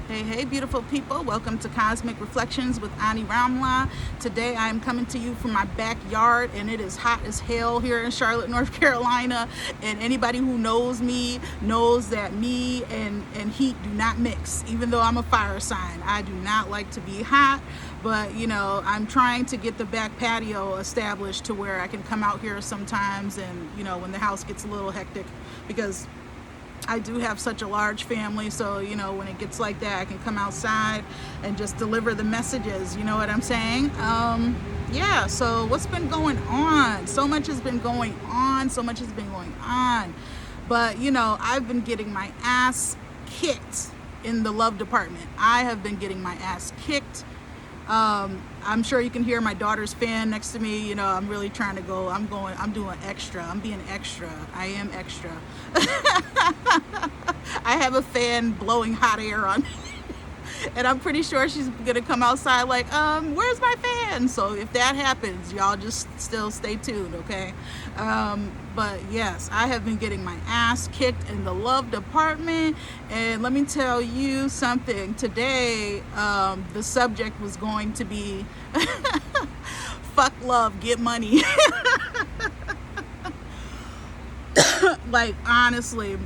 Hey, beautiful people. Welcome to Cosmic Reflections with Ani Ramla. Today I am coming to you from my backyard, and it is hot as hell here in Charlotte, North Carolina. And anybody who knows me knows that me and heat do not mix. Even though I'm a fire sign, I do not like to be hot. But, you know, I'm trying to get the back patio established to where I can come out here sometimes and, you know, when the house gets a little hectic, because I do have such a large family, so you know, when it gets like that, I can come outside and just deliver the messages, you know what I'm saying? Yeah, so what's been going on? So much has been going on, but you know, I've been getting my ass kicked in the love department. I have been getting my ass kicked. I'm sure you can hear my daughter's fan next to me. You know, I'm really trying to go. I'm doing extra. I'm being extra. I am extra. I have a fan blowing hot air on me. And I'm pretty sure she's gonna come outside like, where's my fan? So if that happens, y'all just still stay tuned, okay? But yes, I have been getting my ass kicked in the love department, and let me tell you something. Today, the subject was going to be fuck love, get money. Like, honestly,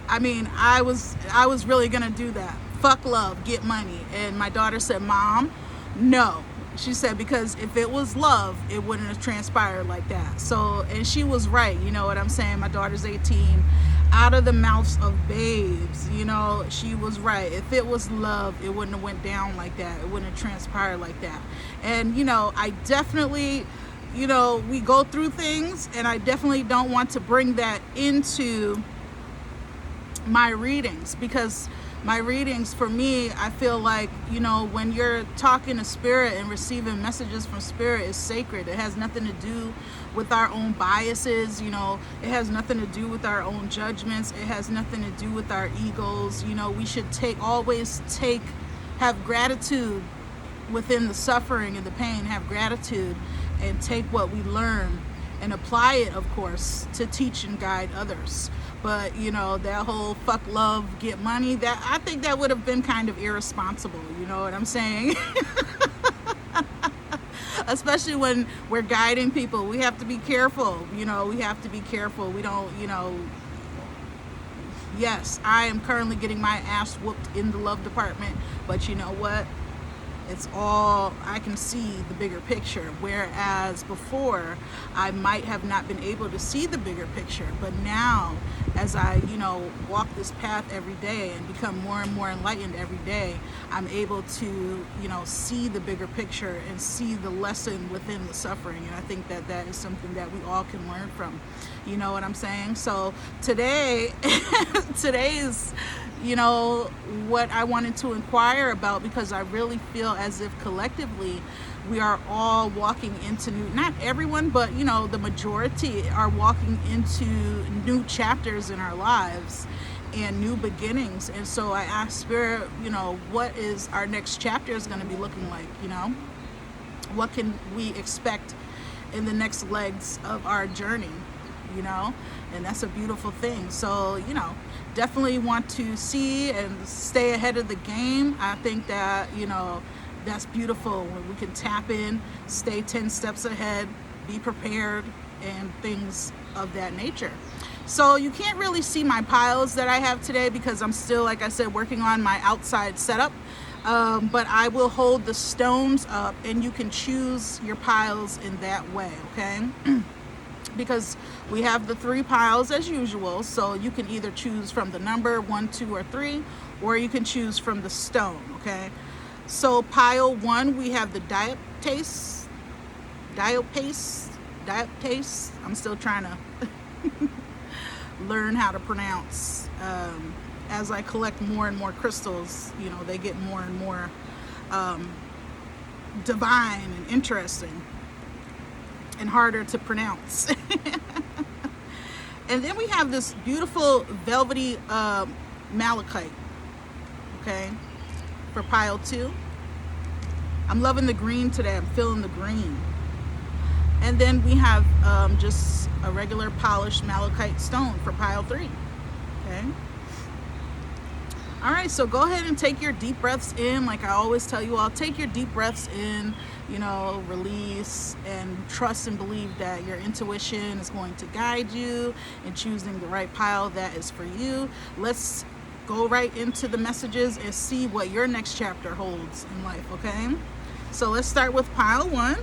I mean, I was really gonna do that. Fuck love, get money. And my daughter said, Mom, no. She said, because if it was love, it wouldn't have transpired like that. So, and she was right, you know what I'm saying? My daughter's 18. Out of the mouths of babes, you know, she was right. If it was love, it wouldn't have went down like that. It wouldn't have transpired like that. And, you know, I definitely, you know, we go through things, and I definitely don't want to bring that into my readings, because my readings, for me, I feel like, you know, when you're talking to spirit and receiving messages from spirit, is sacred. It has nothing to do with our own biases, you know, it has nothing to do with our own judgments, it has nothing to do with our egos. You know, we should have gratitude within the suffering and the pain, have gratitude, and take what we learn and apply it, of course, to teach and guide others. But, you know, that whole fuck love, get money, that, I think that would have been kind of irresponsible, you know what I'm saying? Especially when we're guiding people, we have to be careful, you know, we have to be careful. We don't, you know, yes, I am currently getting my ass whooped in the love department, but you know what? It's all, I can see the bigger picture, whereas before I might have not been able to see the bigger picture. But now, as I, you know, walk this path every day and become more and more enlightened every day, I'm able to, you know, see the bigger picture and see the lesson within the suffering. And I think that that is something that we all can learn from. You know what I'm saying? So today, today's, you know, what I wanted to inquire about, because I really feel as if collectively we are all walking into new, not everyone, but you know, the majority are walking into new chapters in our lives and new beginnings. And so I asked Spirit, you know, what is our next chapter is going to be looking like? You know, what can we expect in the next legs of our journey? You know, and that's a beautiful thing. So, you know, definitely want to see and stay ahead of the game. I think that, you know, that's beautiful when we can tap in, stay 10 steps ahead, be prepared, and things of that nature. So you can't really see my piles that I have today because I'm still, like I said, working on my outside setup. But I will hold the stones up, and you can choose your piles in that way, okay? Because we have the 3 piles as usual, so you can either choose from the number 1, 2, or 3, or you can choose from the stone, okay? So pile 1, we have the diaptase. I'm still trying to learn how to pronounce. As I collect more and more crystals, you know, they get more and more divine and interesting and harder to pronounce. And then we have this beautiful velvety malachite, okay, for pile 2. I'm loving the green today. I'm feeling the green. And then we have just a regular polished malachite stone for pile 3, okay. All right, so go ahead and take your deep breaths in. Like I always tell you all, take your deep breaths in, release, and trust and believe that your intuition is going to guide you in choosing the right pile that is for you. Let's go right into the messages and see what your next chapter holds in life, okay? So let's start with pile 1.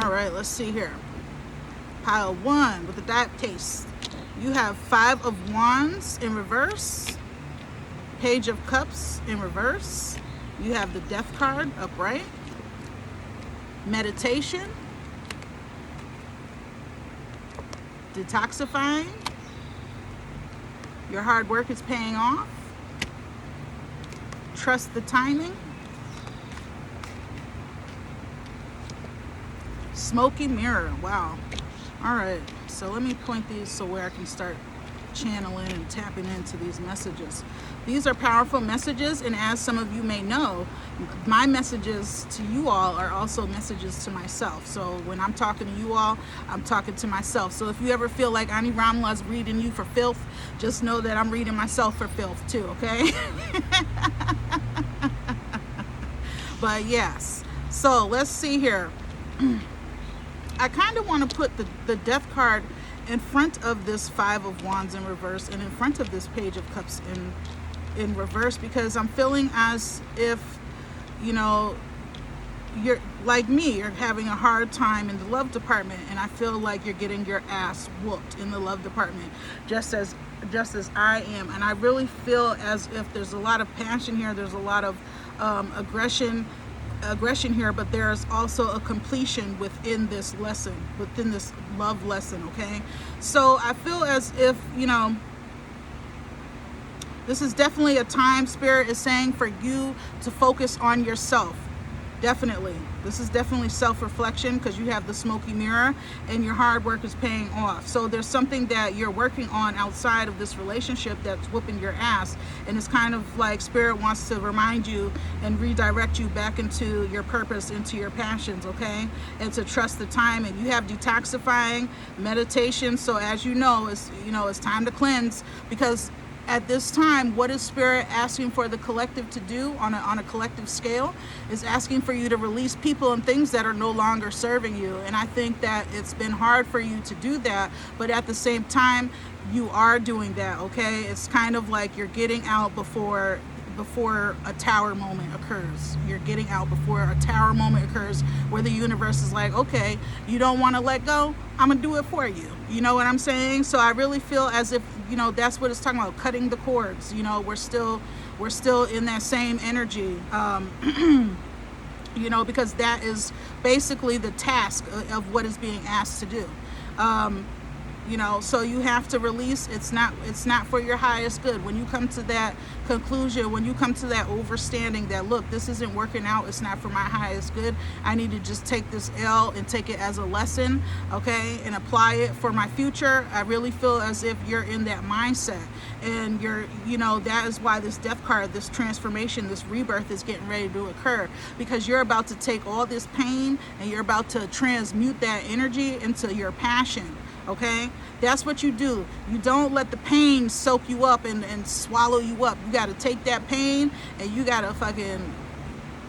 All right, let's see here. Pile 1 with the diet case. You have 5 of Wands in reverse, Page of Cups in reverse. You have the Death card upright, meditation, detoxifying, your hard work is paying off, trust the timing, smoky mirror. Wow. All right, so let me point these so where I can start channeling and tapping into these messages. These are powerful messages, and as some of you may know, my messages to you all are also messages to myself. So when I'm talking to you all, I'm talking to myself. So if you ever feel like Ani Ramla's reading you for filth, just know that I'm reading myself for filth too, okay? But yes, so let's see here. I kind of want to put the Death card in front of this 5 of Wands in reverse and in front of this Page of Cups in reverse, because I'm feeling as if, you're like me, you're having a hard time in the love department, and I feel like you're getting your ass whooped in the love department, just as I am. And I really feel as if there's a lot of passion here, there's a lot of aggression here, but there's also a completion within this lesson, within this love lesson, okay? So I feel as if, this is definitely a time Spirit is saying for you to focus on yourself. Definitely. This is definitely self-reflection, because you have the smoky mirror and your hard work is paying off. So there's something that you're working on outside of this relationship that's whooping your ass. And it's kind of like Spirit wants to remind you and redirect you back into your purpose, into your passions, okay? And to trust the time. And you have detoxifying, meditation. So as you know, it's time to cleanse, because at this time, what is Spirit asking for the collective to do on a collective scale is asking for you to release people and things that are no longer serving you. And I think that it's been hard for you to do that, but at the same time, you are doing that, okay? It's kind of like you're getting out before a tower moment occurs. You're getting out before a tower moment occurs, where the universe is like, okay, you don't want to let go, I'm gonna do it for you. You know what I'm saying? So I really feel as if, that's what it's talking about, cutting the cords. We're still in that same energy, because that is basically the task of what is being asked to do. So you have to release. It's not for your highest good. When you come to that conclusion, when you come to that overstanding that, look, this isn't working out, it's not for my highest good, I need to just take this L and take it as a lesson, okay, and apply it for my future. I really feel as if you're in that mindset, and that is why this Death card, this transformation, this rebirth is getting ready to occur, because you're about to take all this pain and you're about to transmute that energy into your passion. Okay, that's what you do. You don't let the pain soak you up and swallow you up. You got to take that pain and you got to fucking,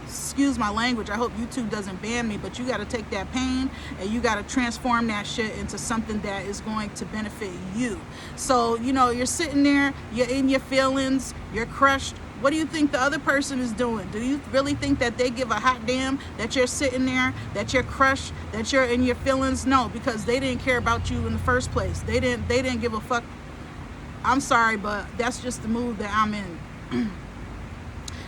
excuse my language, I hope YouTube doesn't ban me, but you got to take that pain and you got to transform that shit into something that is going to benefit you. So, you're sitting there, you're in your feelings, you're crushed. What do you think the other person is doing? Do you really think that they give a hot damn that you're sitting there, that you're crushed, that you're in your feelings? No, because they didn't care about you in the first place. They didn't give a fuck. I'm sorry, but that's just the mood that I'm in.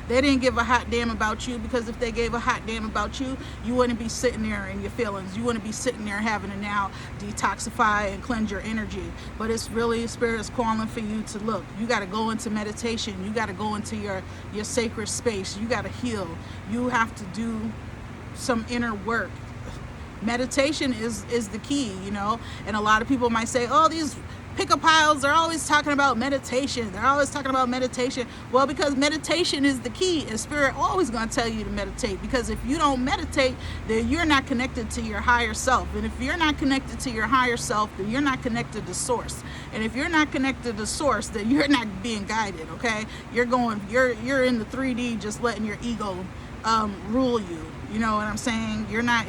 They didn't give a hot damn about you, because if they gave a hot damn about you, you wouldn't be sitting there in your feelings. You wouldn't be sitting there having to now detoxify and cleanse your energy. But it's really, Spirit is calling for you to look. You got to go into meditation. You got to go into your sacred space. You got to heal. You have to do some inner work. Meditation is the key, and a lot of people might say, oh, these Pickup piles, they're always talking about meditation. They're always talking about meditation. Well, because meditation is the key, and Spirit always going to tell you to meditate, because if you don't meditate, then you're not connected to your higher self. And if you're not connected to your higher self, then you're not connected to Source. And if you're not connected to Source, then you're not being guided, okay? You're in the 3D, just letting your ego rule you. You know what I'm saying? You're not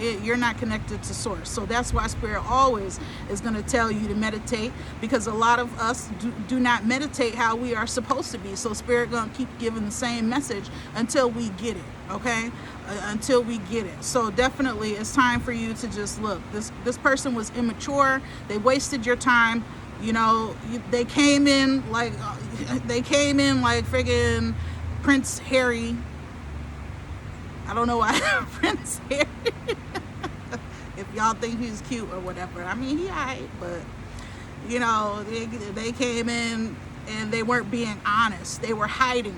connected to Source. So that's why Spirit always is going to tell you to meditate, because a lot of us do not meditate how we are supposed to be. So Spirit going to keep giving the same message until we get it, okay? Until we get it. So definitely it's time for you to just look. This person was immature. They wasted your time. You know, they came in like friggin' Prince Harry. I don't know why Prince Harry. If y'all think he's cute or whatever. I mean, he alright, but you know, they came in and they weren't being honest. They were hiding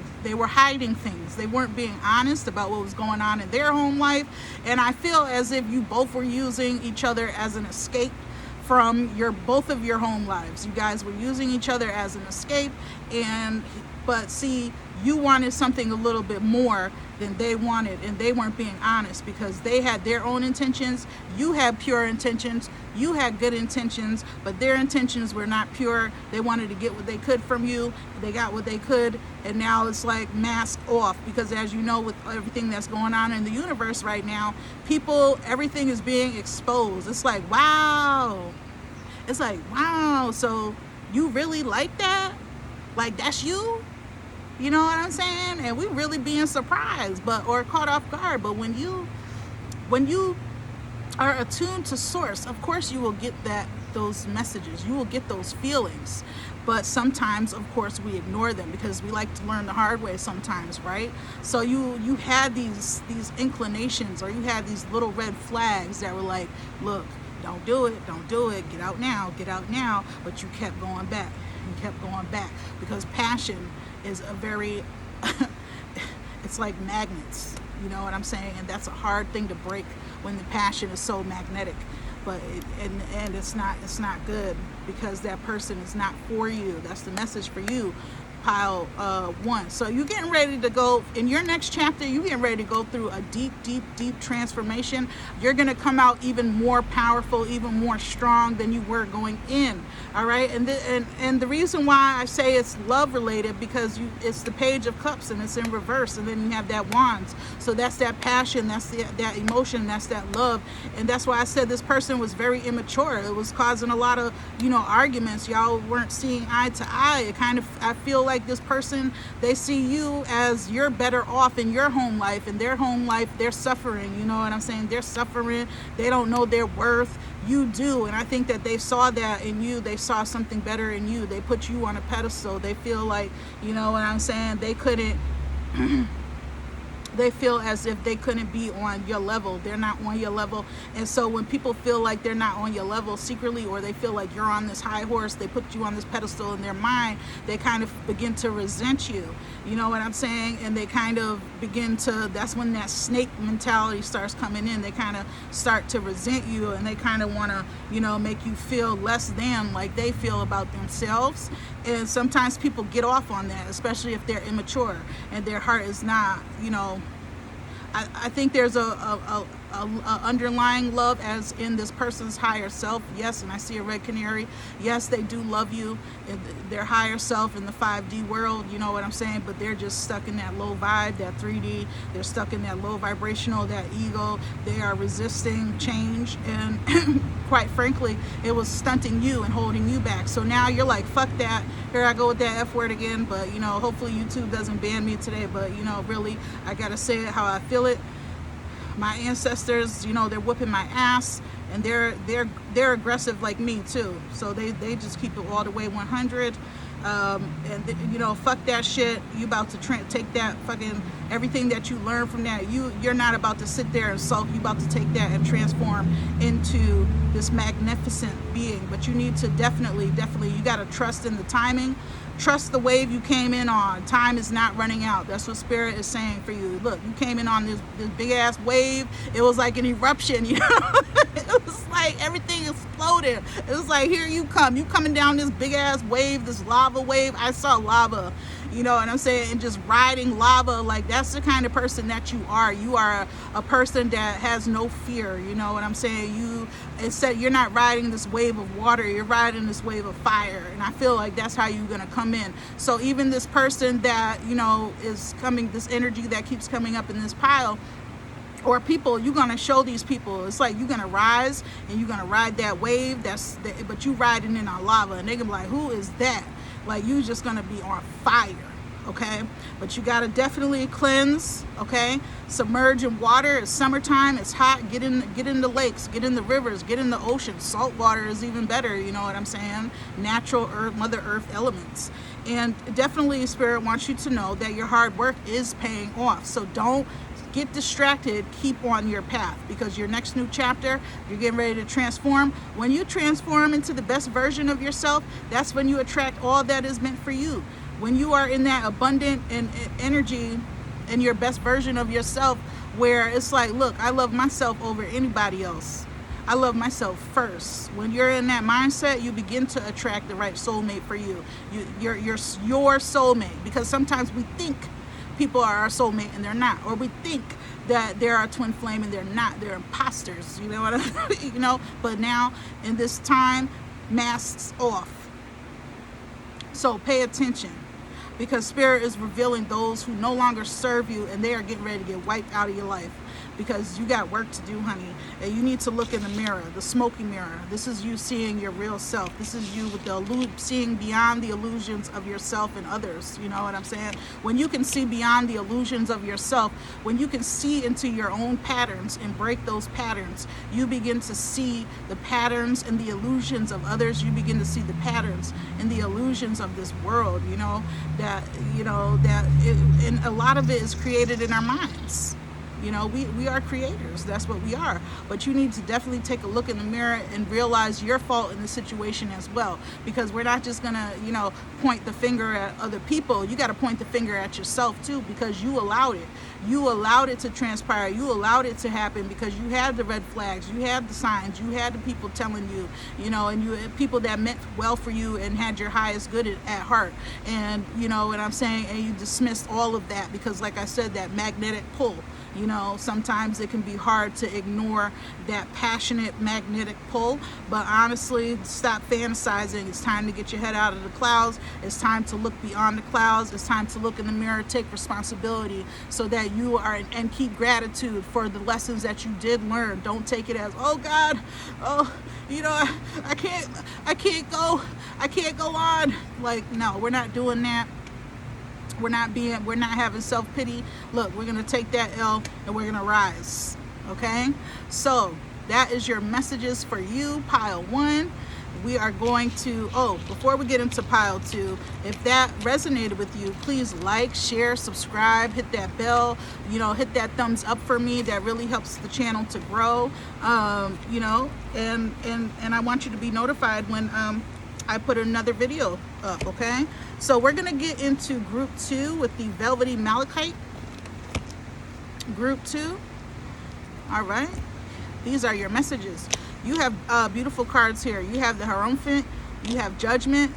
things. They weren't being honest about what was going on in their home life. And I feel as if you both were using each other as an escape from both of your home lives. You guys were using each other as an escape, but see, you wanted something a little bit more than they wanted, and they weren't being honest, because they had their own intentions. You had pure intentions. You had good intentions, but their intentions were not pure. They wanted to get what they could from you. They got what they could, and now it's like mask off, because as you know, with everything that's going on in the universe right now, everything is being exposed. It's like, wow. It's like, wow, so you really like that? Like, that's you? You know what I'm saying? And we really being surprised, or caught off guard. But when you are attuned to Source, of course you will get those messages. You will get those feelings. But sometimes, of course, we ignore them, because we like to learn the hard way sometimes, right? So you had these inclinations, or you had these little red flags that were like, look, don't do it, get out now. But you kept going back. Because passion is a very it's like magnets, you know what I'm saying? And that's a hard thing to break when the passion is so magnetic. But it's not good, because that person is not for you. That's the message for you, pile 1. So you're getting ready to go in your next chapter. You're getting ready to go through a deep transformation. You're going to come out even more powerful, even more strong than you were going in. All right, and the reason why I say it's love related, because it's the Page of Cups and it's in reverse, and then you have that Wands. So that's that passion, that's that emotion, that's that love, and that's why I said this person was very immature. It was causing a lot of arguments. Y'all weren't seeing eye to eye. I feel like this person, they see you as you're better off in your home life. In their home life, they're suffering. You know what I'm saying? They're suffering. They don't know their worth. You do. And I think that they saw that in you. They saw something better in you. They put you on a pedestal. They feel like, you know what I'm saying, they couldn't they feel as if they couldn't be on your level. They're not on your level. And so when people feel like they're not on your level secretly, or they feel like you're on this high horse, they put you on this pedestal in their mind, they kind of begin to resent you. You know what I'm saying? And they kind of begin to, that's when that snake mentality starts coming in. They kind of start to resent you, and they kind of want to, make you feel less than like they feel about themselves. And sometimes people get off on that, especially if they're immature and their heart is not, I think there's a underlying love as in this person's higher self. Yes, and I see a red canary. Yes, they do love you in their higher self in the 5D world, you know what I'm saying? But they're just stuck in that low vibe, that 3D. They're stuck in that low vibrational, that ego. They are resisting change, and quite frankly, it was stunting you and holding you back. So now you're like, fuck that. Here I go with that F word again. But, hopefully YouTube doesn't ban me today. But, really, I got to say it how I feel it. My ancestors, they're whooping my ass, and they're aggressive like me too. So they just keep it all the way 100. Fuck that shit. You about to take that fucking everything that you learned from that. You're not about to sit there and sulk. You about to take that and transform into this magnificent being. But you need to definitely, you got to trust in the timing. Trust the wave you came in on. Time is not running out. That's what Spirit is saying for you. Look, you came in on this big ass wave. It was like an eruption, It was like everything exploded. exploded. It was like, here you come. You coming down this big ass wave, this lava wave. I saw lava, you know what I'm saying? And just riding lava, like that's the kind of person that you are. You are a person that has no fear, you know what I'm saying? Instead, you're not riding this wave of water, you're riding this wave of fire. And I feel like that's how you're gonna come in. So even this person that, you know, is coming, this energy that keeps coming up in this pile, or people, you're gonna show these people, it's like you're gonna rise and you're gonna ride that wave, but you riding in our lava, and they gonna be like, who is that? Like, you just gonna be on fire, okay? But you gotta definitely cleanse, okay? Submerge in water. It's summertime, it's hot. Get in the lakes, get in the rivers, get in the ocean. Salt water is even better, you know what I'm saying? Natural earth, Mother Earth elements. And definitely Spirit wants you to know that your hard work is paying off. So don't get distracted, keep on your path, because your next new chapter, you're getting ready to transform. When you transform into the best version of yourself, that's when you attract all that is meant for you. When you are in that abundant and energy and your best version of yourself, where it's like, look, I love myself over anybody else. I love myself first. When you're in that mindset, you begin to attract the right soulmate for you. You're your soulmate, because sometimes we think people are our soulmate and they're not, or we think that they're our twin flame and they're not. They're imposters, you know what I mean? You know. But now in this time, masks off. So pay attention, because Spirit is revealing those who no longer serve you, and they are getting ready to get wiped out of your life, because you got work to do, honey. And you need to look in the mirror, the smoky mirror. This is you seeing your real self. This is you with seeing beyond the illusions of yourself and others. You know what I'm saying? When you can see beyond the illusions of yourself, when you can see into your own patterns and break those patterns, you begin to see the patterns and the illusions of others. You begin to see the patterns and the illusions of this world, you know, and a lot of it is created in our minds. You know, we are creators. That's what we are. But you need to definitely take a look in the mirror and realize your fault in the situation as well. Because we're not just going to, you know, point the finger at other people. You got to point the finger at yourself too, because you allowed it. You allowed it to transpire. You allowed it to happen because you had the red flags. You had the signs. You had the people telling you, you know, and you had people that meant well for you and had your highest good at heart. And, you know what I'm saying? And you dismissed all of that because, like I said, that magnetic pull. You know, sometimes it can be hard to ignore that passionate magnetic pull, but honestly, stop fantasizing. It's time to get your head out of the clouds. It's time to look beyond the clouds. It's time to look in the mirror, take responsibility so that you are, and keep gratitude for the lessons that you did learn. Don't take it as, oh God, oh, you know, I can't go on. Like, no, we're not doing that. We're not having self-pity. Look, we're going to take that L and we're going to rise. Okay? So that is your messages for you, pile 1. We are going to, before we get into pile 2, if that resonated with you, please like, share, subscribe, hit that bell, you know, hit that thumbs up for me. That really helps the channel to grow. You know, and I want you to be notified when I put another video up, okay? So we're gonna get into group 2 with the Velvety Malachite. Group 2. All right. These are your messages. You have beautiful cards here. You have the Hierophant. You have Judgment.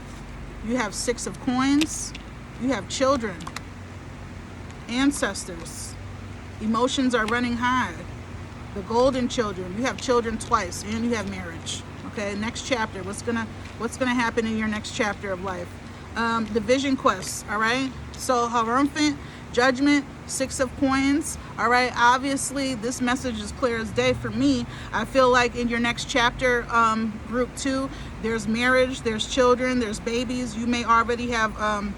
You have 6 of Coins. You have Children. Ancestors. Emotions are running high. The Golden Children. You have children twice, and you have marriage. Okay, next chapter. What's gonna happen in your next chapter of life? The Vision Quest. All right. So Hierophant, Judgment, 6 of Coins. All right. Obviously, this message is clear as day for me. I feel like in your next chapter, group 2, there's marriage, there's children, there's babies. You may already have,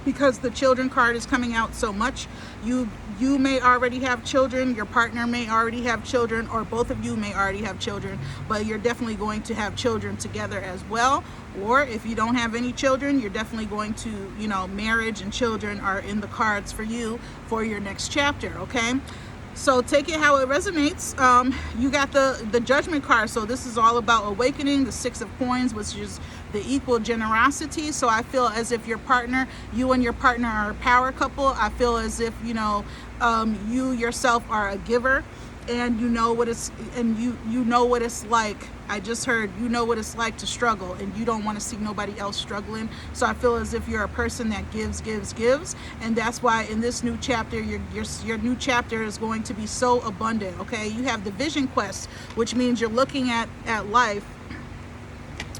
because the children card is coming out so much, you may already have children, your partner may already have children, or both of you may already have children, but you're definitely going to have children together as well. Or if you don't have any children, you're definitely going to, you know, marriage and children are in the cards for you for your next chapter, okay? So take it how it resonates. You got the Judgment card. So this is all about awakening, the 6 of Coins, which is the equal generosity. So I feel as if you and your partner are a power couple. I feel as if, you know, you yourself are a giver and you know what it's, and you know what it's like. I just heard, you know what it's like to struggle, and you don't want to see nobody else struggling. So I feel as if you're a person that gives, and that's why in this new chapter, your new chapter is going to be so abundant. Okay, you have the vision quest, which means you're looking at life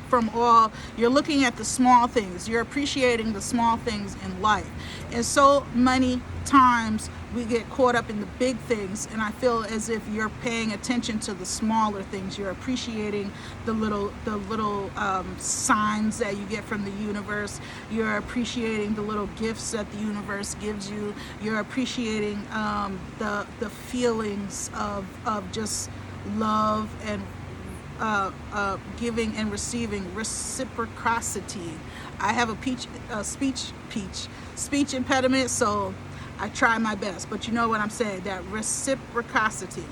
from all, you're looking at the small things, you're appreciating the small things in life. And so many times we get caught up in the big things, and I feel as if you're paying attention to the smaller things. You're appreciating the little signs that you get from the universe. You're appreciating the little gifts that the universe gives you. You're appreciating the feelings of just love and giving and receiving, reciprocity. I have a speech impediment, so I try my best, but you know what I'm saying, that reciprocity.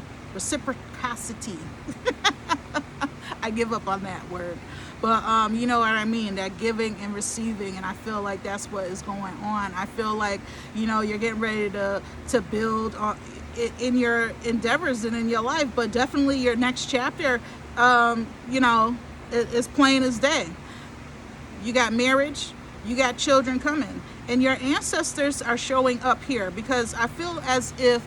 I give up on that word, but you know what I mean, that giving and receiving, and I feel like that's what is going on. I feel like, you know, you're getting ready to build on in your endeavors and in your life, but definitely your next chapter, you know, is plain as day. You got marriage, you got children coming, and your ancestors are showing up here, because I feel as if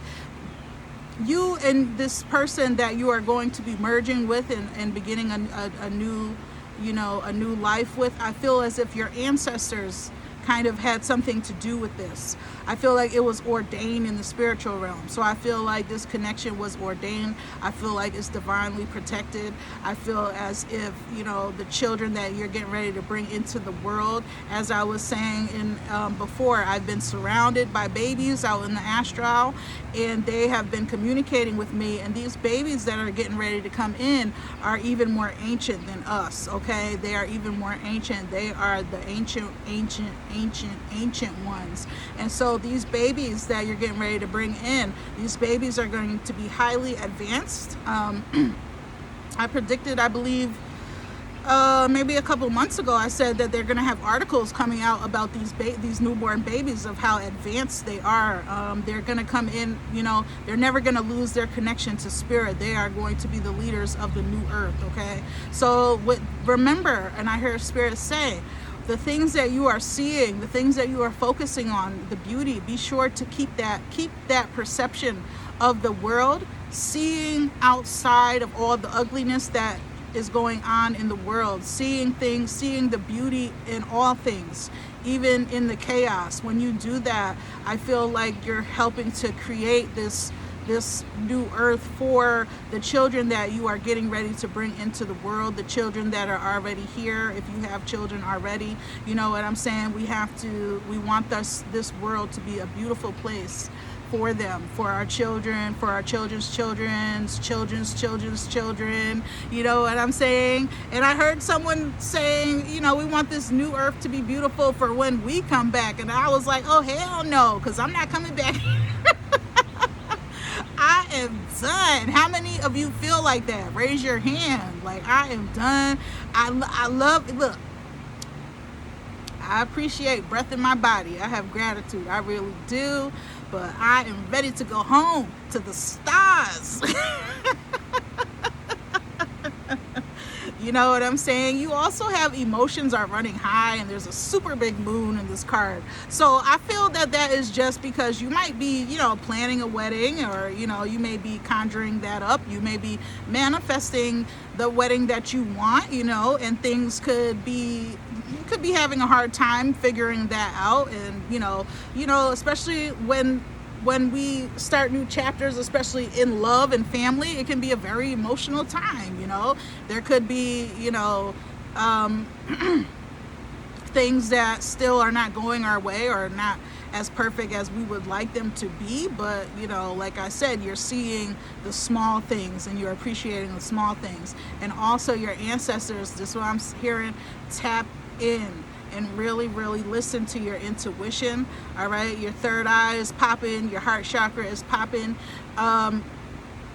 you and this person that you are going to be merging with and beginning a new, you know, a new life with, I feel as if your ancestors kind of had something to do with this. I feel like it was ordained in the spiritual realm. So I feel like this connection was ordained. I feel like it's divinely protected. I feel as if, you know, the children that you're getting ready to bring into the world, as I was saying in before, I've been surrounded by babies out in the astral, and they have been communicating with me, and these babies that are getting ready to come in are even more ancient than us. Okay, they are even more ancient. They are the ancient ones. And so these babies that you're getting ready to bring in, these babies are going to be highly advanced. I predicted, I believe, maybe a couple months ago, I said that they're going to have articles coming out about these newborn babies, of how advanced they are. They're going to come in, you know, they're never going to lose their connection to spirit. They are going to be the leaders of the new earth. Okay, so remember, and I hear spirit say, the things that you are seeing, the things that you are focusing on, the beauty, be sure to keep that perception of the world, seeing outside of all the ugliness that is going on in the world, seeing things, seeing the beauty in all things, even in the chaos. When you do that, I feel like you're helping to create this new earth for the children that you are getting ready to bring into the world, the children that are already here. If you have children already, you know what I'm saying, we want this world to be a beautiful place for them, for our children, for our children's children, you know what I'm saying? And I heard someone saying, you know, we want this new earth to be beautiful for when we come back, and I was like, oh hell no, because I'm not coming back. I am done. How many of you feel like that? Raise your hand. Like, I am done. I love, look, I appreciate breath in my body. I have gratitude. I really do. But I am ready to go home to the stars. You know what I'm saying? You also have emotions are running high, and there's a super big moon in this card. So I feel that is just because you might be, you know, planning a wedding, or, you know, you may be conjuring that up. You may be manifesting the wedding that you want, you know, and things could be, you could be having a hard time figuring that out. And, you know, especially when we start new chapters, especially in love and family, it can be a very emotional time, you know. There could be, you know, things that still are not going our way, or not as perfect as we would like them to be. But, you know, like I said, you're seeing the small things, and you're appreciating the small things. And also your ancestors, this is what I'm hearing, tap in and really, really listen to your intuition. All right, your third eye is popping, your heart chakra is popping.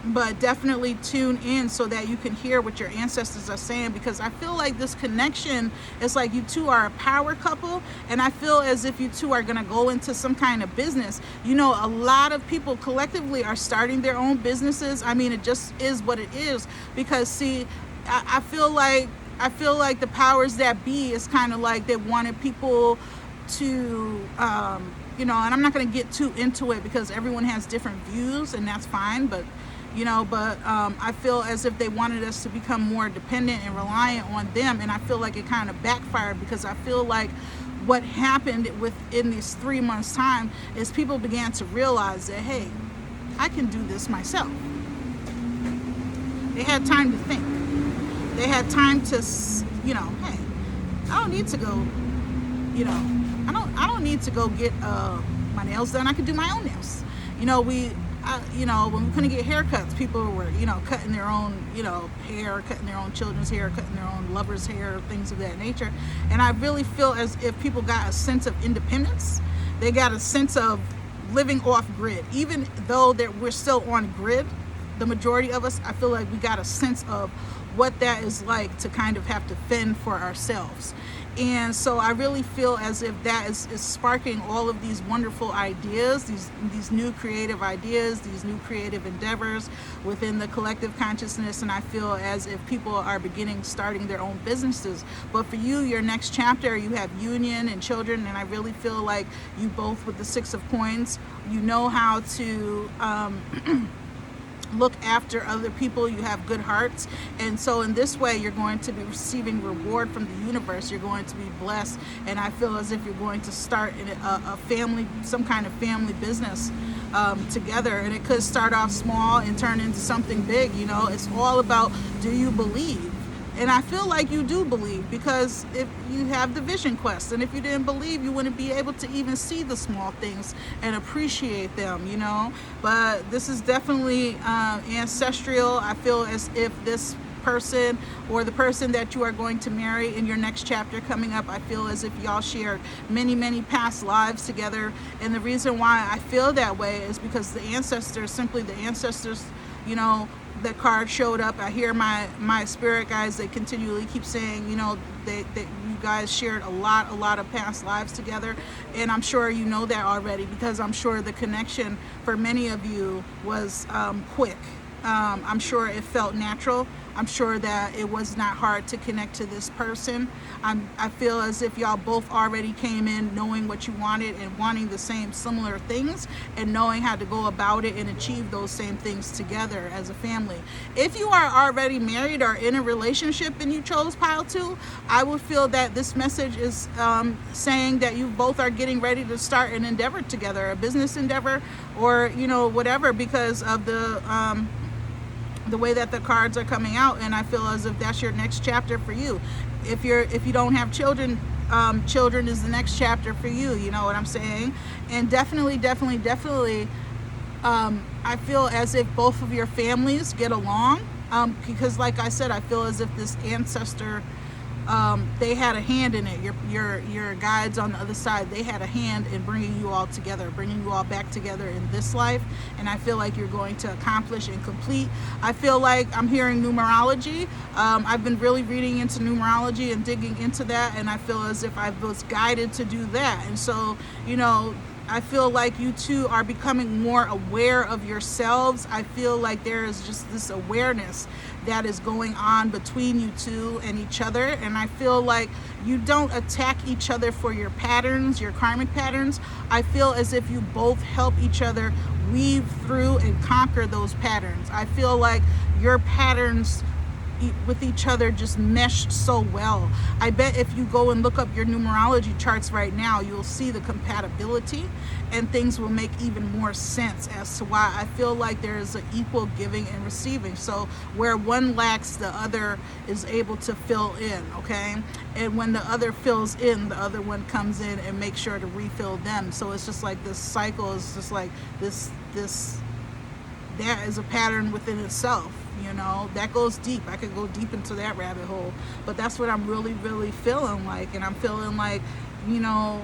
but definitely tune in so that you can hear what your ancestors are saying, because I feel like this connection is like you two are a power couple, and I feel as if you two are going to go into some kind of business. You know, a lot of people collectively are starting their own businesses. I mean, it just is what it is, because see, I feel like the powers that be is kind of like they wanted people to you know, and I'm not going to get too into it because everyone has different views, and that's fine, but I feel as if they wanted us to become more dependent and reliant on them, and I feel like it kind of backfired, because I feel like what happened within these 3 months time is people began to realize that, hey, I can do this myself. They had time to think. They had time to, you know, hey, I don't need to go, you know, I don't need to go get my nails done. I can do my own nails. You know, when we couldn't get haircuts, people were, you know, cutting their own, you know, hair, cutting their own children's hair, cutting their own lovers' hair, things of that nature. And I really feel as if people got a sense of independence. They got a sense of living off grid. Even though that we're still on grid, the majority of us, I feel like we got a sense of what that is like to kind of have to fend for ourselves. And so I really feel as if that is sparking all of these wonderful ideas, these new creative ideas, these new creative endeavors within the collective consciousness. And I feel as if people are starting their own businesses. But for you, your next chapter, you have union and children. And I really feel like you both, with the 6 of coins, you know how to look after other people. You have good hearts, and so in this way you're going to be receiving reward from the universe. You're going to be blessed, and I feel as if you're going to start a family, some kind of family business together, and it could start off small and turn into something big. You know, it's all about, do you believe? And I feel like you do believe, because if you have the vision quest, and if you didn't believe, you wouldn't be able to even see the small things and appreciate them, you know. But this is definitely ancestral. I feel as if this person or the person that you are going to marry in your next chapter coming up, I feel as if y'all shared many past lives together. And the reason why I feel that way is because the ancestors, you know, that card showed up. I hear my spirit guides, they continually keep saying, you know, that you guys shared a lot of past lives together. And I'm sure you know that already, because I'm sure the connection for many of you was quick. I'm sure it felt natural. I'm sure that it was not hard to connect to this person. I feel as if y'all both already came in knowing what you wanted and wanting the same similar things, and knowing how to go about it and achieve those same things together as a family. If you are already married or in a relationship and you chose pile 2, I would feel that this message is saying that you both are getting ready to start an endeavor together, a business endeavor, or, you know, whatever, because of the way that the cards are coming out. And I feel as if that's your next chapter for you. If you don't have children, children is the next chapter for you. You know what I'm saying? And definitely, I feel as if both of your families get along, because like I said, I feel as if this ancestor, they had a hand in it. Your guides on the other side, they had a hand in bringing you all together, bringing you all back together in this life. And I feel like you're going to accomplish and complete. I feel like I'm hearing numerology. I've been really reading into numerology and digging into that, and I feel as if I was guided to do that. And so, you know, I feel like you two are becoming more aware of yourselves. I feel like there is just this awareness that is going on between you two and each other. And I feel like you don't attack each other for your patterns, your karmic patterns. I feel as if you both help each other weave through and conquer those patterns. I feel like your patterns with each other just meshed so well. I bet if you go and look up your numerology charts right now, you'll see the compatibility, and things will make even more sense as to why I feel like there is an equal giving and receiving. So where one lacks, the other is able to fill in, okay? And when the other fills in, the other one comes in and makes sure to refill them. So it's just like this cycle is just like this that is a pattern within itself. You know, that goes deep. I could go deep into that rabbit hole, but that's what I'm really feeling like. And I'm feeling like, you know,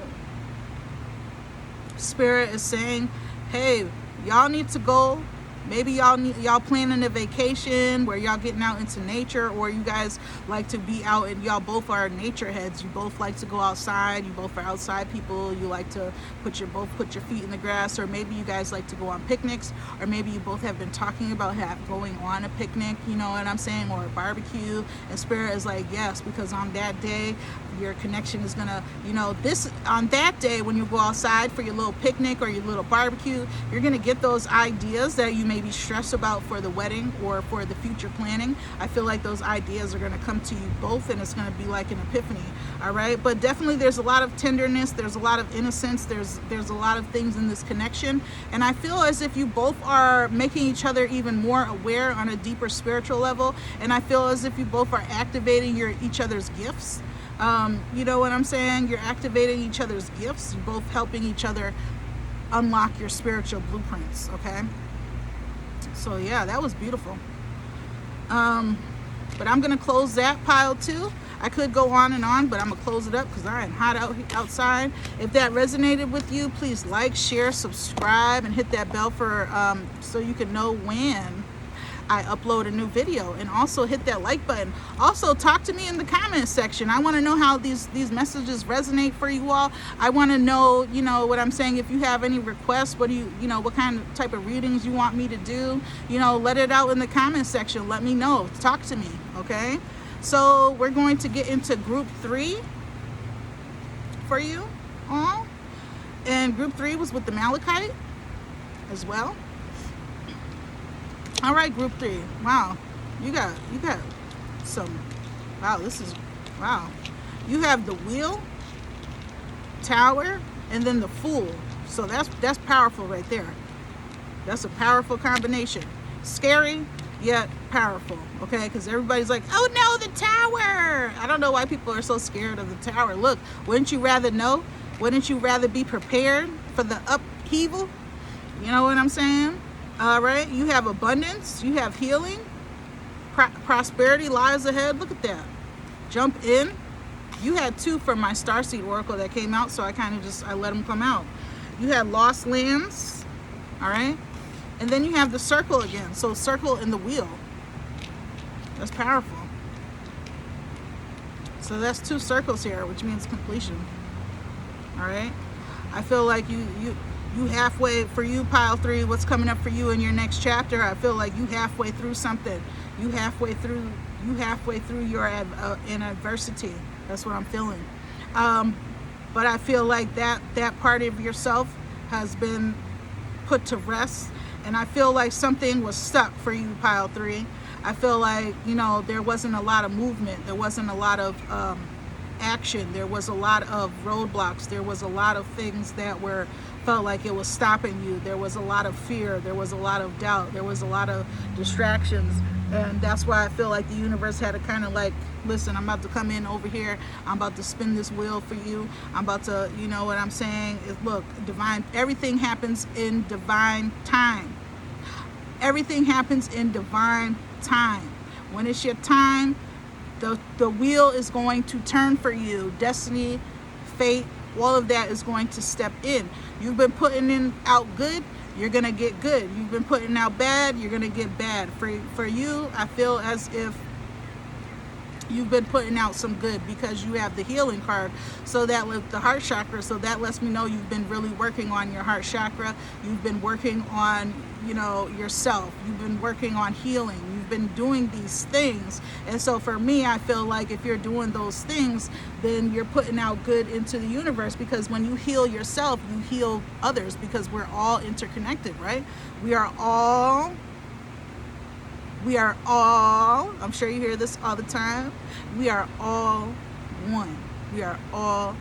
Spirit is saying, hey, y'all need to go Maybe y'all planning a vacation where y'all getting out into nature, or you guys like to be out, and y'all both are nature heads. You both like to go outside. You both are outside people. You like to put your feet in the grass, or maybe you guys like to go on picnics, or maybe you both have been talking about going on a picnic, you know what I'm saying, or a barbecue. And Spirit is like, yes, because on that day your connection is gonna, on that day when you go outside for your little picnic or your little barbecue, you're gonna get those ideas that you may be stressed about for the wedding or for the future planning. I feel like those ideas are gonna come to you both, and it's gonna be like an epiphany. All right, but definitely there's a lot of tenderness, there's a lot of innocence, there's a lot of things in this connection, and I feel as if you both are making each other even more aware on a deeper spiritual level, and I feel as if you both are activating each other's gifts. You know what I'm saying? You're activating each other's gifts. You're both helping each other unlock your spiritual blueprints, okay? So yeah, that was beautiful. But I'm going to close that pile too. I could go on and on, but I'm going to close it up because I am hot outside. If that resonated with you, please like, share, subscribe, and hit that bell for so you can know when I upload a new video, and also hit that like button. Also talk to me in the comments section. I want to know how these messages resonate for you all. I want to know, what I'm saying. If you have any requests, what kind of type of readings you want me to do, let it out in the comments section. Let me know. Talk to me, okay? So we're going to get into group 3 for you all, and group 3 was with the Malachite as well. All right, group 3. Wow, you got some. Wow, wow. You have the Wheel, Tower, and then the Fool. So that's powerful right there. That's a powerful combination. Scary yet powerful. Okay, because everybody's like, oh no, the Tower. I don't know why people are so scared of the Tower. Look, wouldn't you rather know? Wouldn't you rather be prepared for the upheaval? You know what I'm saying? All right, you have abundance, you have healing, prosperity lies ahead. Look at that. Jump in. You had 2 from my Starseed Oracle that came out, so I let them come out. You had lost lands, all right? And then you have the circle again. So circle in the wheel. That's powerful. So that's 2 circles here, which means completion. All right? I feel like you halfway, for you, pile 3, what's coming up for you in your next chapter, I feel like you halfway through something. You halfway through your in adversity. That's what I'm feeling. But I feel like that part of yourself has been put to rest, and I feel like something was stuck for you, pile 3. I feel like, there wasn't a lot of movement. There wasn't a lot of action. There was a lot of roadblocks. There was a lot of things that felt like it was stopping you. There was a lot of fear. There was a lot of doubt. There was a lot of distractions. And that's why I feel like the universe had to kind of like, listen, I'm about to come in over here. I'm about to spin this wheel for you. I'm about to, you know what I'm saying? Look, everything happens in divine time. Everything happens in divine time. When it's your time, the wheel is going to turn for you. Destiny, fate, all of that is going to step in. You've been putting out good, you're going to get good. You've been putting out bad, you're going to get bad. For you, I feel as if you've been putting out some good because you have the healing card, so that with the heart chakra, so that lets me know you've been really working on your heart chakra. You've been working on, yourself. You've been working on healing. You've been doing these things. And so for me, I feel like if you're doing those things, then you're putting out good into the universe, because when you heal yourself, you heal others, because we're all interconnected, right? We are all, I'm sure you hear this all the time, we are all one. We are all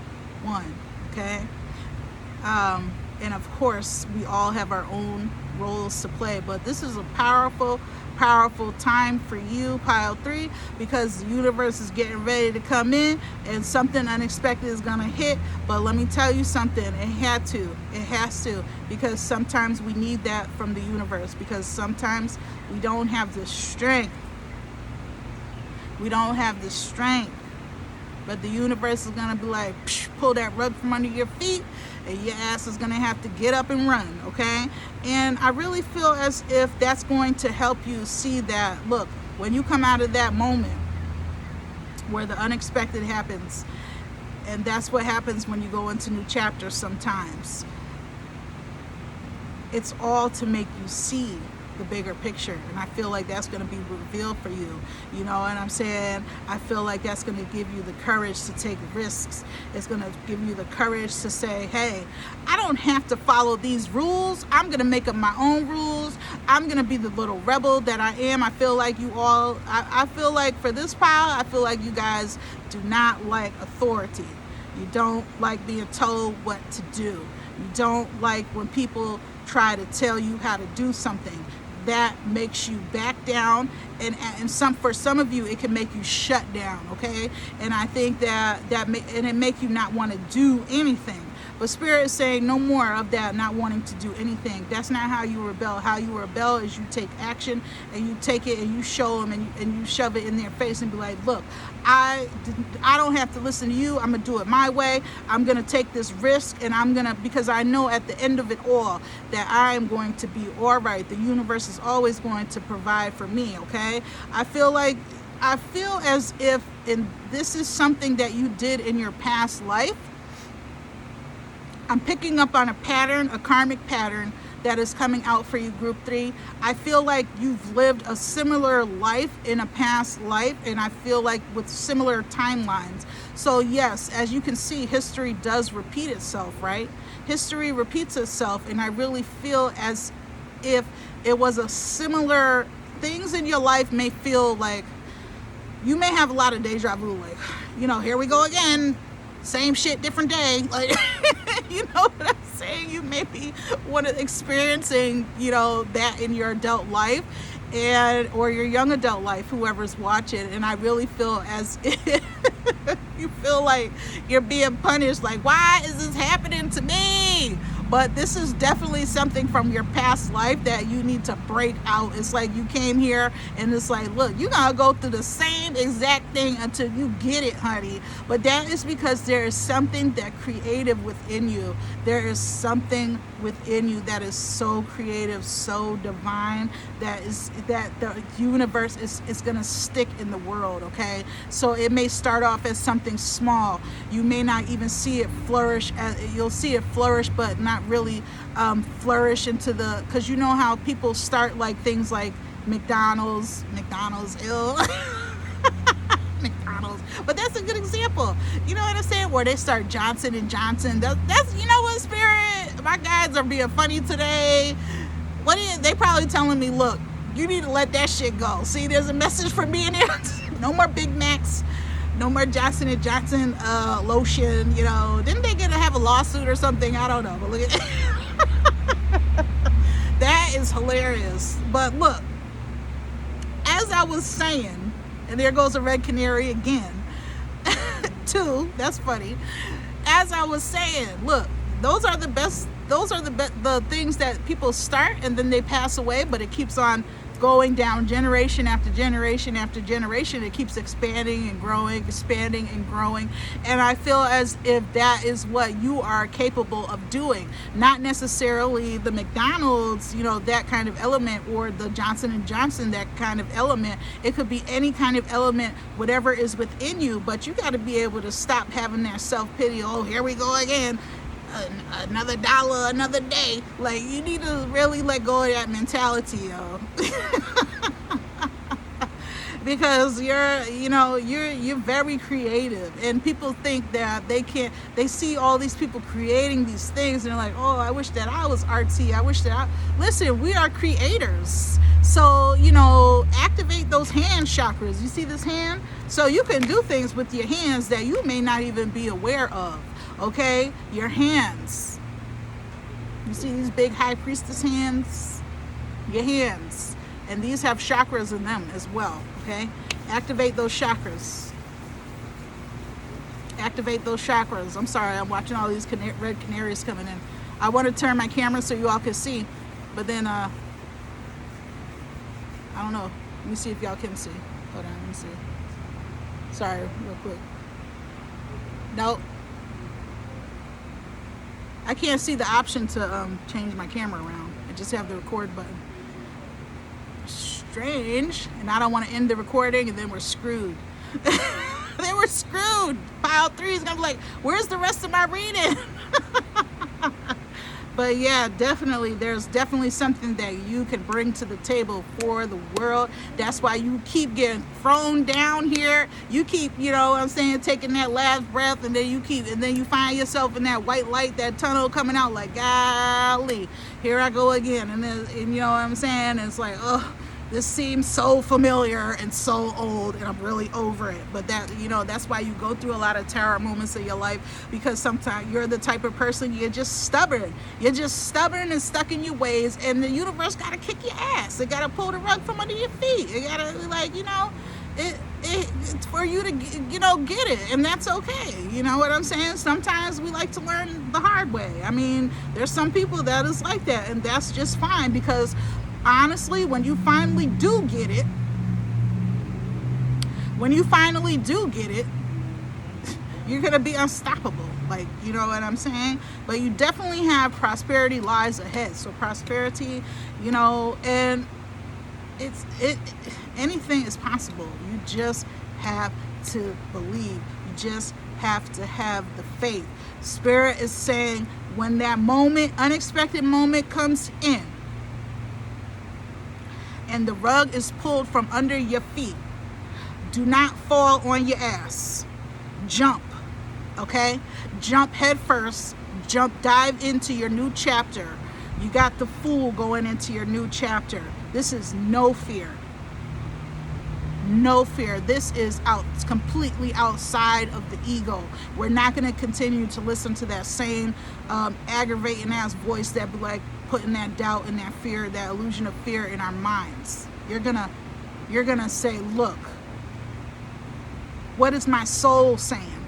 one, okay? And of course, we all have our own roles to play, but this is a powerful time for you, pile 3, because the universe is getting ready to come in and something unexpected is gonna hit. But let me tell you something, it has to, because sometimes we need that from the universe, because sometimes we don't have the strength. But the universe is gonna be like, psh, pull that rug from under your feet, and your ass is gonna have to get up and run, okay? And I really feel as if that's going to help you see that, look, when you come out of that moment where the unexpected happens, and that's what happens when you go into new chapters sometimes, it's all to make you see the bigger picture. And I feel like that's going to be revealed for you, you know what I'm saying? I feel like that's going to give you the courage to take risks. It's going to give you the courage to say, hey, I don't have to follow these rules. I'm going to make up my own rules. I'm going to be the little rebel that I am. I feel like you all, I feel like for this pile, I feel like you guys do not like authority. You don't like being told what to do. You don't like when people try to tell you how to do something. That makes you back down, and for some of you it can make you shut down, okay? And I think that it make you not want to do anything. But Spirit is saying no more of that, not wanting to do anything. That's not how you rebel. How you rebel is you take action, and you take it and you show them, and you shove it in their face and be like, look, I don't have to listen to you. I'm going to do it my way. I'm going to take this risk, and because I know at the end of it all that I am going to be all right. The universe is always going to provide for me, okay? I feel as if, and this is something that you did in your past life, I'm picking up on a pattern, a karmic pattern that is coming out for you, group 3. I feel like you've lived a similar life in a past life, and I feel like with similar timelines. So yes, as you can see, history does repeat itself, right? History repeats itself, and I really feel as if it was a similar, things in your life may feel like, you may have a lot of deja vu, like, you know, here we go again. Same shit, different day. Like, you know what I'm saying? You may be experiencing, you know, that in your adult life, or your young adult life, whoever's watching. And I really feel as if you feel like you're being punished. Like, why is this happening to me? But this is definitely something from your past life that you need to break out. It's like you came here and it's like, look, you gotta go through the same exact thing until you get it, honey. But that is because there is something that creative within you. There is something within you that is so creative, so divine, that the universe is gonna stick in the world, okay? So it may start off as something small. You may not even see it flourish. You'll see it flourish, but not really flourish into the, because you know how people start like things like McDonald's, ill. McDonald's, but that's a good example. You know what I'm saying? Where they start Johnson and Johnson. That's you know what, Spirit? My guys are being funny today. They probably telling me, look, you need to let that shit go. See, there's a message for me in there. No more Big Macs. No more Johnson and Johnson lotion. You know, didn't they have a lawsuit or something? I don't know. But look at that is hilarious. But look, as I was saying, and there goes a red canary again. Too. That's funny. As I was saying, look, those are the best. Those are the things that people start and then they pass away, but it keeps on going down generation after generation after generation. It keeps expanding and growing, expanding and growing. And I feel as if that is what you are capable of doing. Not necessarily the McDonald's, you know, that kind of element, or the Johnson & Johnson, that kind of element. It could be any kind of element, whatever is within you, but you got to be able to stop having that self-pity. Oh, here we go again. Another dollar, another day. Like, you need to really let go of that mentality, yo. Because you're very creative, and people think that they see all these people creating these things and they're like, oh, I wish that I was artsy. Listen, we are creators. So, activate those hand chakras. You see this hand? So you can do things with your hands that you may not even be aware of. Okay, your hands. You see these big high priestess hands? Your hands. And these have chakras in them as well. Okay, activate those chakras. Activate those chakras. I'm sorry, I'm watching all these red canaries coming in. I want to turn my camera so you all can see, but then I don't know. Let me see if y'all can see. Hold on, let me see. Sorry, real quick. Nope. I can't see the option to change my camera around. I just have the record button. Strange. And I don't want to end the recording and then we're screwed. Then we're screwed. File 3 is going to be like, where's the rest of my reading? But yeah, definitely, there's definitely something that you can bring to the table for the world. That's why you keep getting thrown down here. You keep, you know what I'm saying, taking that last breath, and then you find yourself in that white light, that tunnel coming out like, golly, here I go again. And you know what I'm saying? It's like, oh, this seems so familiar and so old, and I'm really over it. But that, you know, that's why you go through a lot of terror moments in your life, because sometimes you're the type of person, you're just stubborn. You're just stubborn and stuck in your ways, and the universe got to kick your ass. It got to pull the rug from under your feet. It got to, like, you know, it's for you to, you know, get it, and that's okay. You know what I'm saying? Sometimes we like to learn the hard way. I mean, there's some people that is like that, and that's just fine, because honestly, when you finally do get it, you're gonna be unstoppable. Like, you know what I'm saying? But you definitely have prosperity lies ahead. So prosperity, you know, and anything is possible. You just have to believe. You just have to have the faith. Spirit is saying, when that moment, unexpected moment comes in, and the rug is pulled from under your feet, do not fall on your ass. Jump, okay? Jump head first. Dive into your new chapter. You got the Fool going into your new chapter. This is no fear. No fear. This is it's completely outside of the ego. We're not going to continue to listen to that same aggravating ass voice that be like putting that doubt and that fear, that illusion of fear in our minds. You're gonna say, look, what is my soul saying?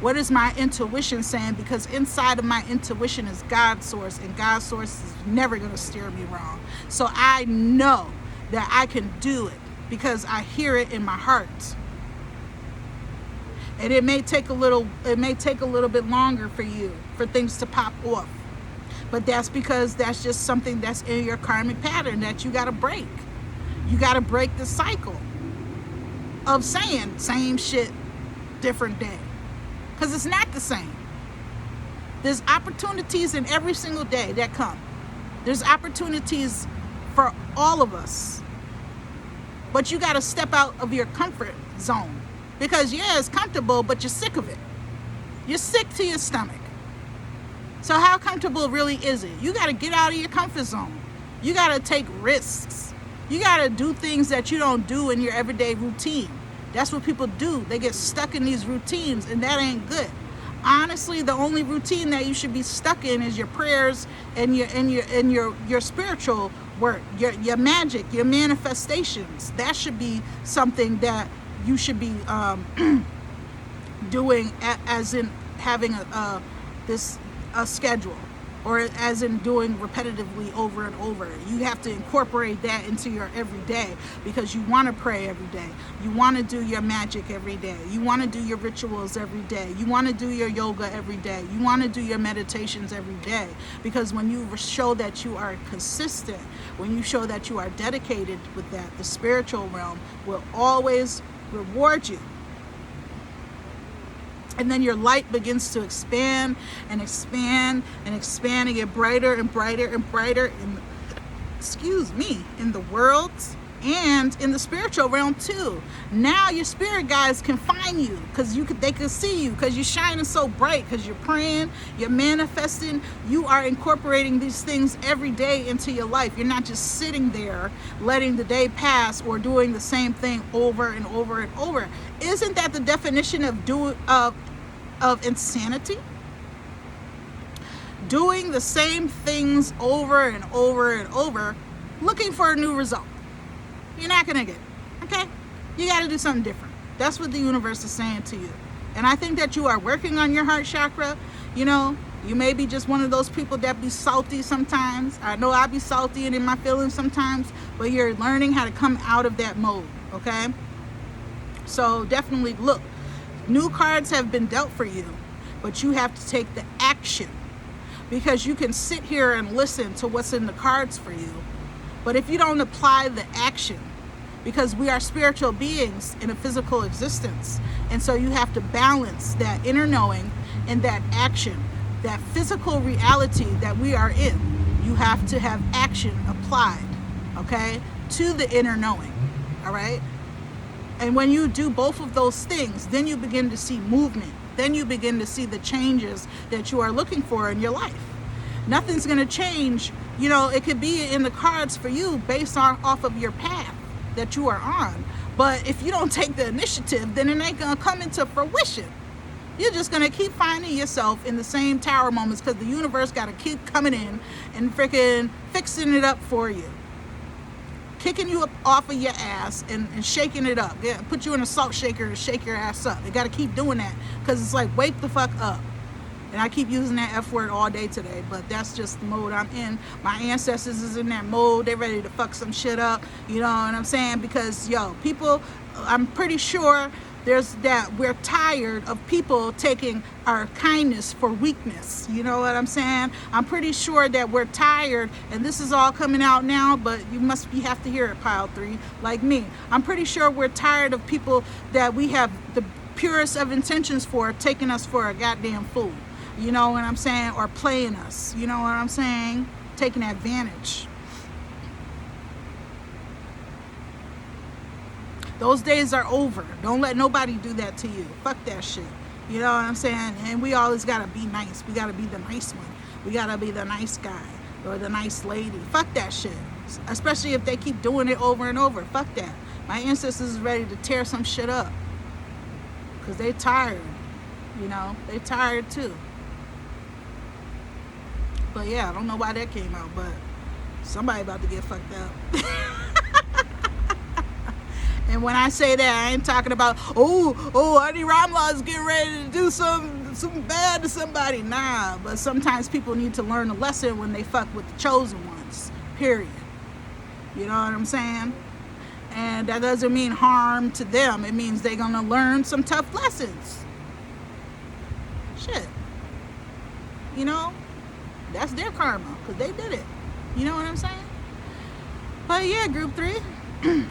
What is my intuition saying? Because inside of my intuition is God's source, and God's source is never going to steer me wrong. So I know that I can do it because I hear it in my heart. And it may take a little bit longer for you, for things to pop off. But that's because that's just something that's in your karmic pattern that you got to break. You got to break the cycle of saying same shit, different day. Because it's not the same. There's opportunities in every single day that come. There's opportunities for all of us. But you got to step out of your comfort zone. Because, yeah, it's comfortable, but you're sick of it. You're sick to your stomach. So how comfortable really is it? You got to get out of your comfort zone. You got to take risks. You got to do things that you don't do in your everyday routine. That's what people do. They get stuck in these routines, and that ain't good. Honestly, the only routine that you should be stuck in is your prayers and your spiritual work, your magic, your manifestations. That should be something that you should be doing, as in having a schedule, or as in doing repetitively over and over. You have to incorporate that into your everyday, because you want to pray every day. You want to do your magic every day. You want to do your rituals every day. You want to do your yoga every day. You want to do your meditations every day, because when you show that you are consistent, when you show that you are dedicated with that, the spiritual realm will always reward you. And then your light begins to expand and expand and expand and get brighter and brighter and brighter in the world and in the spiritual realm too. Now your spirit guides can find you, because they can see you, because you're shining so bright, because you're praying, you're manifesting, you are incorporating these things every day into your life. You're not just sitting there letting the day pass or doing the same thing over and over and over. Isn't that the definition of insanity? Doing the same things over and over and over, looking for a new result. You're not gonna get it, okay? You gotta do something different. That's what the universe is saying to you. And I think that you are working on your heart chakra. You know, you may be just one of those people that be salty sometimes. I know I be salty and in my feelings sometimes, but you're learning how to come out of that mode, okay? So definitely look, new cards have been dealt for you. but you have to take the action. Because you can sit here and listen to what's in the cards for you, but if you don't apply the action, because we are spiritual beings in a physical existence, and so you have to balance that inner knowing and that action, that physical reality that we are in. You have to have action applied, okay, to the inner knowing, all right? And when you do both of those things, then you begin to see movement. Then you begin to see the changes that you are looking for in your life. Nothing's going to change. You know, it could be in the cards for you based off of your path that you are on. But if you don't take the initiative, then it ain't going to come into fruition. You're just going to keep finding yourself in the same tower moments because the universe got to keep coming in and freaking fixing it up for you. Kicking you up off of your ass and shaking it up. Yeah, put you in a salt shaker and shake your ass up. You got to keep doing that because it's like, wake the fuck up. And I keep using that F word all day today, but that's just the mode I'm in. My ancestors is in that mode. They're ready to fuck some shit up. You know what I'm saying? Because, yo, people, I'm pretty sure we're tired of people taking our kindness for weakness. You know what I'm saying? I'm pretty sure that we're tired, and this is all coming out now, but you have to hear it, pile 3, like me. I'm pretty sure we're tired of people that we have the purest of intentions for taking us for a goddamn fool. You know what I'm saying? Or playing us. You know what I'm saying? Taking advantage. Those days are over. Don't let nobody do that to you. Fuck that shit. You know what I'm saying? And we always gotta be nice. We gotta be the nice one. We gotta be the nice guy or the nice lady. Fuck that shit. Especially if they keep doing it over and over. Fuck that. My ancestors is ready to tear some shit up. Because they tired. You know? They tired too. But yeah, I don't know why that came out, but somebody about to get fucked up. And when I say that, I ain't talking about, Adi Ramla is getting ready to do some bad to somebody. Nah, but sometimes people need to learn a lesson when they fuck with the chosen ones, period. You know what I'm saying? And that doesn't mean harm to them. It means they're going to learn some tough lessons. Shit. You know? That's their karma, because they did it. You know what I'm saying? But yeah, group 3.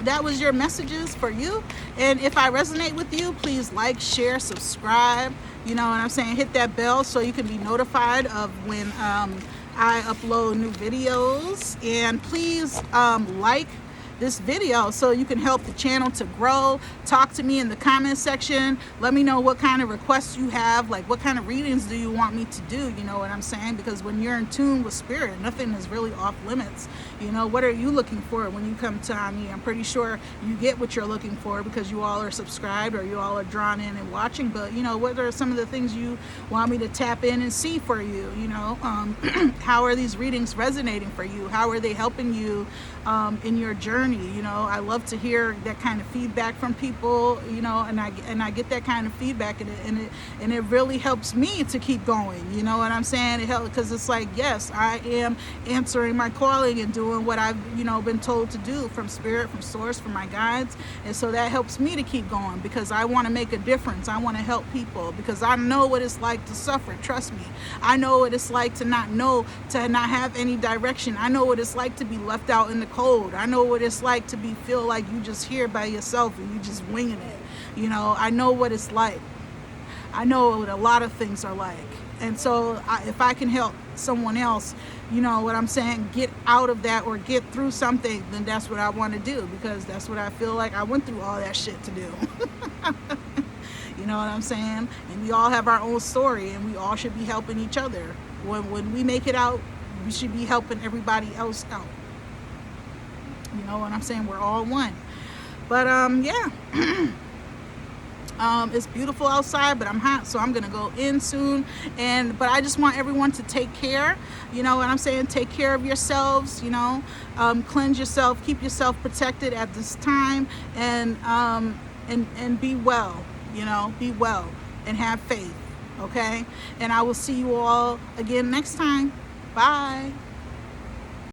That was your messages for you. And if I resonate with you, please like, share, subscribe. You know what I'm saying? Hit that bell so you can be notified of when I upload new videos. And please like this video so you can help the channel to grow. Talk to me in the comment section. Let me know what kind of requests you have, like what kind of readings do you want me to do, you know what I'm saying? Because when you're in tune with spirit, nothing is really off limits. You know, what are you looking for when you come to Ani? I'm pretty sure you get what you're looking for because you all are subscribed or you all are drawn in and watching. But you know, what are some of the things you want me to tap in and see for you? You know, how are these readings resonating for you? How are they helping you in your journey? You know, I love to hear that kind of feedback from people, you know, and I get that kind of feedback, and it really helps me to keep going. You know what I'm saying? It helps because it's like, yes, I am answering my calling and doing what I've, you know, been told to do from spirit, from source, from my guides. And so that helps me to keep going because I want to make a difference. I want to help people because I know what it's like to suffer. Trust me. I know what it's like to not have any direction. I know what it's like to be left out in the cold. I know what it's like to feel like you just here by yourself and you just winging it. You know, I know what it's like. I know what a lot of things are like. And so if I can help someone else, you know what I'm saying, get out of that or get through something, then that's what I want to do because that's what I feel like I went through all that shit to do. You know what I'm saying? And we all have our own story and we all should be helping each other. When we make it out, we should be helping everybody else out. You know what I'm saying? We're all one. But yeah. It's beautiful outside, but I'm hot, so I'm gonna go in soon. But I just want everyone to take care. You know what I'm saying? Take care of yourselves. You know, cleanse yourself, keep yourself protected at this time, and be well. You know, be well and have faith. Okay. And I will see you all again next time. Bye.